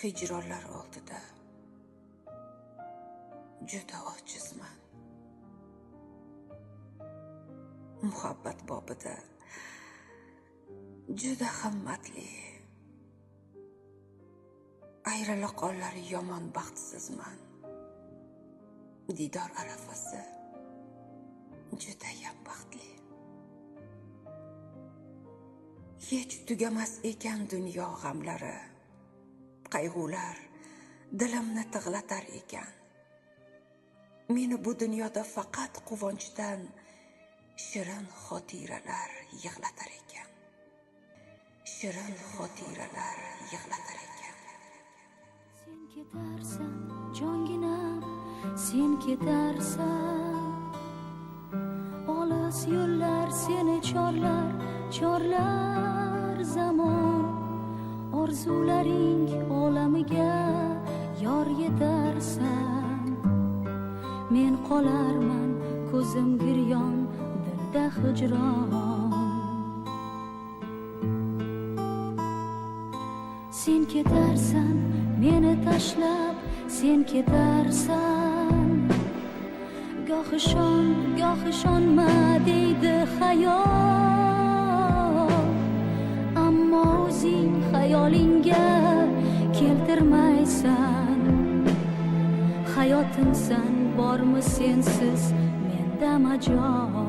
hijronlar oldida juda ojizman. Muhabbat bobida juda himmatli. Ayriliqonlari yomon baxtsizman. Didor arafasi judayam baxtli. Hech tugamas ekan dunyo g'amlari, qayg'ular dilimni tig'latar ekan. Meni bu dunyoda faqat quvonchdan shirin xotiralar yig'latar ekan. Shirin xotiralar yig'latar ekan. Sen ketarsan, jonginam, sen ketarsan. Olis yo'llar seni chorlar zamon. Orzularing olamiga yor yetarsan. Men qolarman ko'zim giryon, dilda hijron. Sen ketarsan, meni tashlab, sen ketarsan. Goh ishonma deydi xayol. Ammo o'zing xayolingga keltirmaysan. Hayotimsan bormi sensiz menda majol.